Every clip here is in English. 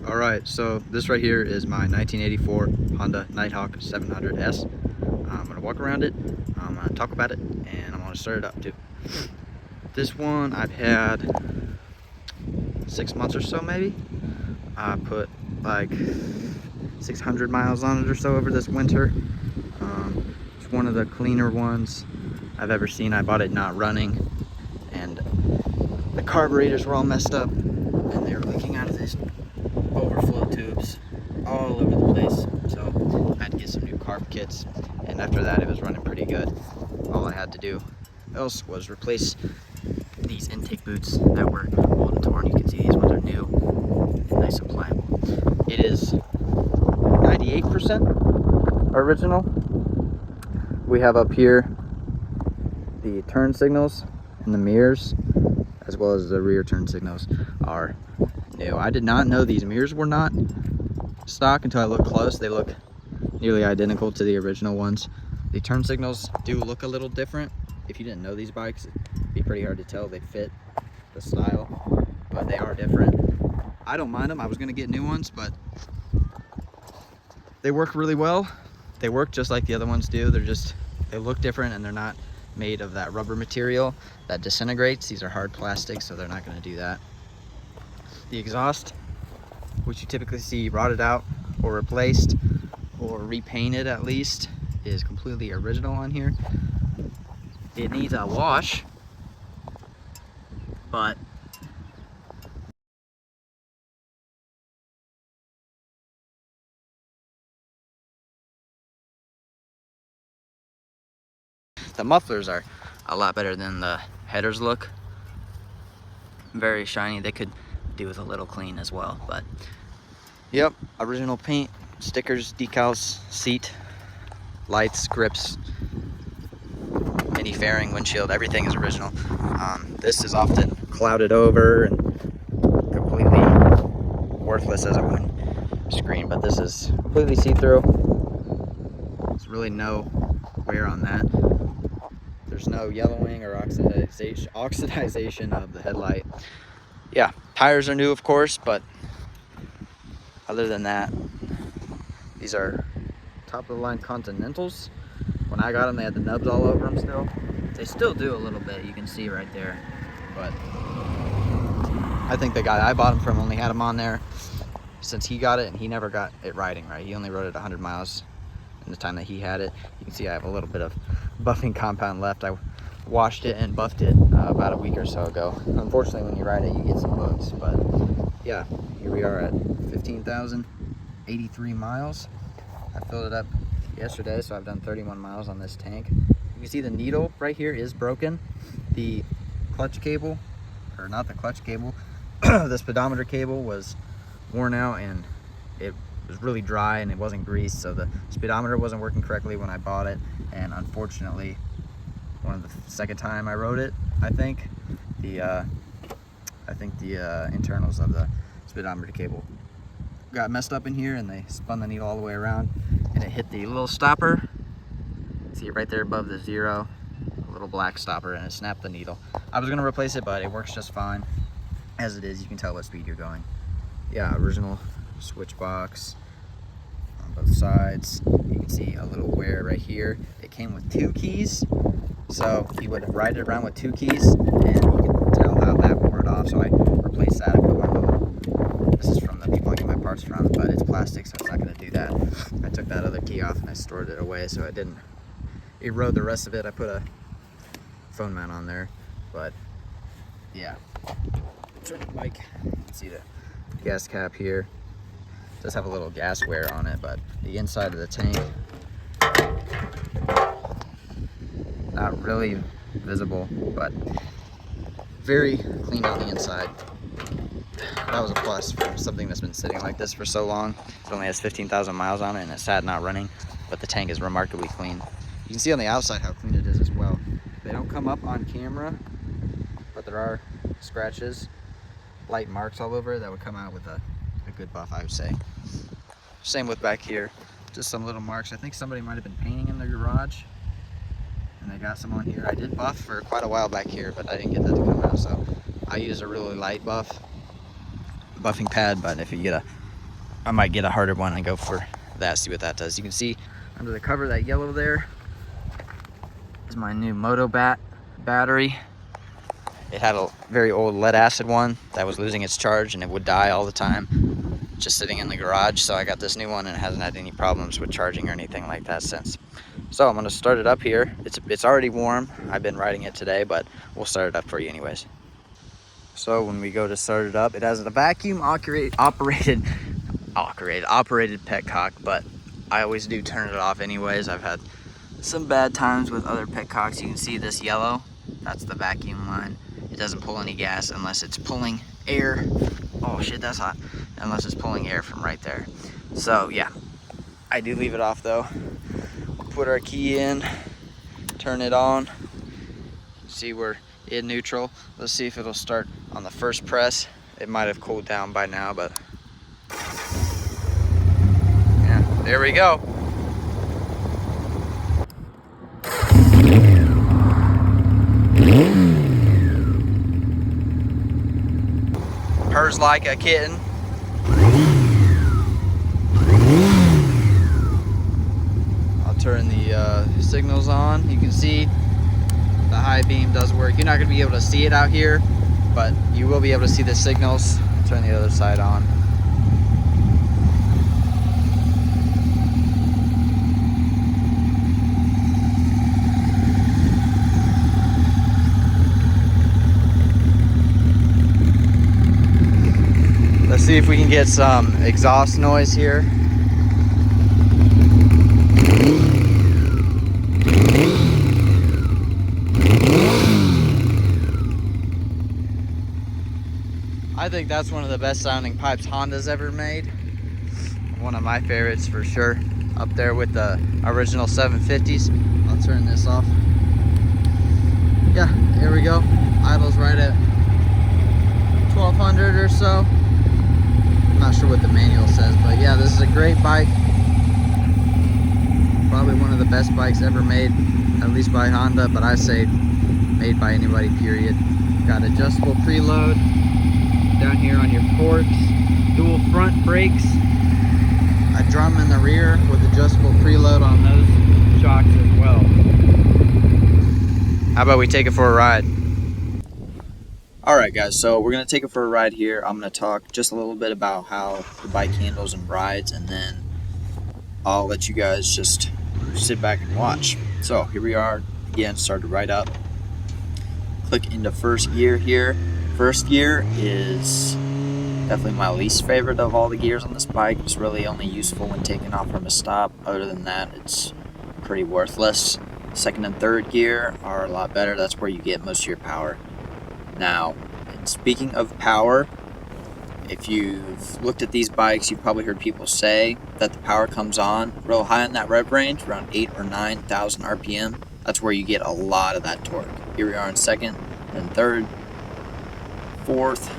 Alright, so this right here is my 1984 Honda Nighthawk 700S. I'm going to walk around it, I'm going to talk about it, and I'm going to start it up too. This one I've had 6 months or so maybe. I put like 600 miles on it or so over this winter. It's one of the cleaner ones I've ever seen. I bought it not running, and the carburetors were all messed up, and they were leaking out of this overflow tubes all over the place, so I had to get some new carb kits, and after that it was running pretty good. All I had to do else was replace these intake boots that were old and torn. You can see these ones are new and nice and pliable. It is 98% original. We have up here the turn signals and the mirrors, as well as the rear turn signals are new. I did not know these mirrors were not stock until I looked close. They look nearly identical to the original ones. The turn signals do look a little different. If you didn't know these bikes, it'd be pretty hard to tell they fit the style, but they are different. I don't mind them. I was gonna get new ones, but they work really well. They work just like the other ones do. They look different, and they're not made of that rubber material that disintegrates. These are hard plastic, so they're not gonna do that. The exhaust, which you typically see rotted out or replaced or repainted at least, is completely original on here. It needs a wash, but the mufflers are a lot better than the headers look. Very shiny. They could do with a little clean as well, but yep, original paint, stickers, decals, seat, lights, grips, mini fairing, windshield, everything is original. This is often clouded over and completely worthless as a windscreen, but this is completely see-through. There's really no wear on that. There's no yellowing or oxidization of the headlight. Yeah, tires are new, of course, but other than that, these are top of the line Continentals. When I got them, they had the nubs all over them still. They still do a little bit, you can see right there, but I think the guy I bought them from only had them on there since he got it, and he never got it riding right. He only rode it 100 miles in the time that he had it. You can see I have a little bit of buffing compound left. I washed it and buffed it about a week or so ago. Unfortunately, when you ride it, you get some bugs, but yeah, here we are at 15,083 miles. I filled it up yesterday, so I've done 31 miles on this tank. You can see the needle right here is broken. The clutch cable, or not the clutch cable, the speedometer cable was worn out, and it was really dry and it wasn't greased, so the speedometer wasn't working correctly when I bought it, and unfortunately, the second time I rode it, I think the internals of the speedometer cable got messed up in here, and they spun the needle all the way around, and it hit the little stopper. See it right there above the 0, a little black stopper, and it snapped the needle. I was gonna replace it, but it works just fine as it is. You can tell what speed you're going. Yeah, original switch box on both sides. You can see a little wear right here. It came with 2 keys, so you would ride it around with 2 keys, and you can tell how that wore it off. So I replaced that. I put one little, this is from the people I get my parts from, but it's plastic, so it's not going to do that. I took that other key off and I stored it away so it didn't erode the rest of it. I put a phone mount on there, but yeah. Turn the bike. You can see the gas cap here. It does have a little gas wear on it, but the inside of the tank, not really visible, but very clean on the inside. That was a plus for something that's been sitting like this for so long. It only has 15,000 miles on it, and it's sat not running, but the tank is remarkably clean. You can see on the outside how clean it is as well. They don't come up on camera, but there are scratches, light marks all over it that would come out with a good buff, I would say. Same with back here, just some little marks. I think somebody might have been painting in their garage, and they got some on here. I did buff for quite a while back here, but I didn't get that to come out, so I use a really light buffing pad, but if you get a I might get a harder one and go for that, see what that does. You can see under the cover, that yellow there is my new Moto battery. It had a very old lead acid one that was losing its charge and it would die all the time, just sitting in the garage. So I got this new one and it hasn't had any problems with charging or anything like that since. So I'm gonna start it up here. It's already warm. I've been riding it today, but we'll start it up for you anyways. So when we go to start it up, it has a vacuum operated petcock, but I always do turn it off anyways. I've had some bad times with other petcocks. You can see this yellow, that's the vacuum line. It doesn't pull any gas unless it's pulling air. Oh shit, that's hot. Unless it's pulling air from right there. So yeah, I do leave it off though. We'll put our key in, turn it on. See, we're in neutral. Let's see if it'll start on the first press. It might have cooled down by now, but yeah, there we go. Purrs like a kitten. I'll turn the signals on. You can see the high beam does work. You're not going to be able to see it out here, but you will be able to see the signals. Turn the other side on. Let's see if we can get some exhaust noise here. I think that's one of the best sounding pipes Honda's ever made. One of my favorites for sure. Up there with the original 750s. I'll turn this off. Yeah, here we go. Idle's right at 1200 or so. I'm not sure what the manual says, but yeah, this is a great bike. Probably one of the best bikes ever made, at least by Honda, but I say made by anybody, period. Got adjustable preload down here on your forks, dual front brakes, a drum in the rear with adjustable preload on those shocks as well. How about we take it for a ride? Alright guys, so we're going to take it for a ride here. I'm going to talk just a little bit about how the bike handles and rides, and then I'll let you guys just sit back and watch. So here we are, again, started right up. Click into first gear here. First gear is definitely my least favorite of all the gears on this bike. It's really only useful when taking off from a stop. Other than that, it's pretty worthless. Second and third gear are a lot better. That's where you get most of your power. Now, speaking of power, if you've looked at these bikes, you've probably heard people say that the power comes on real high in that rev range, around 8,000 or 9,000 RPM. That's where you get a lot of that torque. Here we are in second and third, fourth,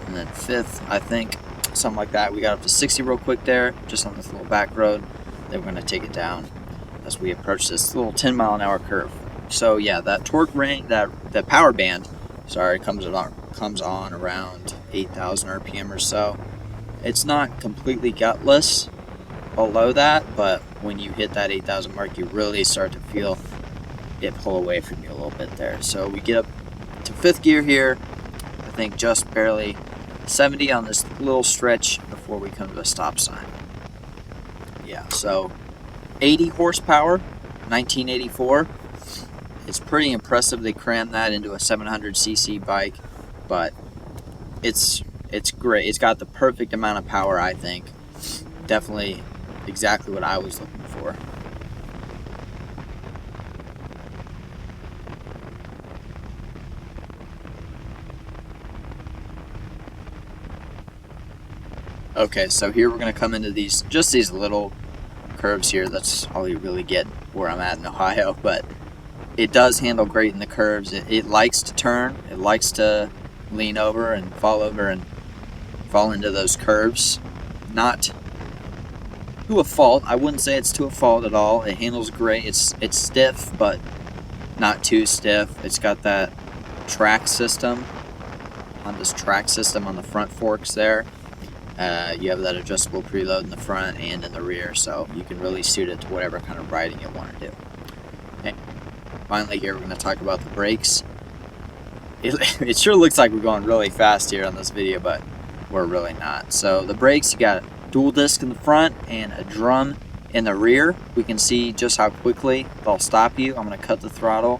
and then fifth, I think, something like that. We got up to 60 real quick there, just on this little back road. Then we're going to take it down as we approach this little 10-mile-an-hour curve. So yeah, that torque range, that power band, sorry, comes on around 8,000 RPM or so. It's not completely gutless below that, but when you hit that 8,000 mark, you really start to feel it pull away from you a little bit there. So we get up to fifth gear here, I think just barely 70 on this little stretch before we come to a stop sign. Yeah, so 80 horsepower, 1984. It's pretty impressive. They crammed that into a 700cc bike, but it's great. It's got the perfect amount of power, I think. Definitely exactly what I was looking for. Okay, so here we're going to come into these little curves here. That's all you really get where I'm at in Ohio, but it does handle great in the curves. It likes to turn. It likes to lean over and fall over and fall into those curves. Not to a fault. I wouldn't say it's to a fault at all. It handles great. It's stiff, but not too stiff. It's got that track system, Honda's track system on the front forks there. You have that adjustable preload in the front and in the rear, so you can really suit it to whatever kind of riding you want to do. Okay. Finally here, we're going to talk about the brakes. It sure looks like we're going really fast here on this video, but we're really not. So the brakes, you got dual disc in the front and a drum in the rear. We can see just how quickly they'll stop you. I'm going to cut the throttle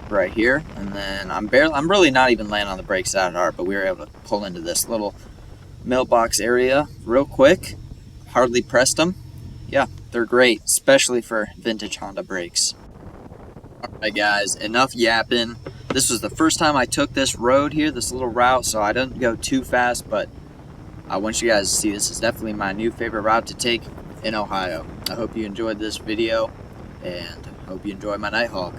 right here, and then I'm really not even laying on the brakes that hard, but we were able to pull into this little mailbox area real quick. Hardly pressed them. Yeah, they're great, especially for vintage Honda brakes. Alright guys, enough yapping. This was the first time I took this road here, this little route, so I didn't go too fast, but I want you guys to see this is definitely my new favorite route to take in Ohio. I hope you enjoyed this video, and hope you enjoy my Nighthawk.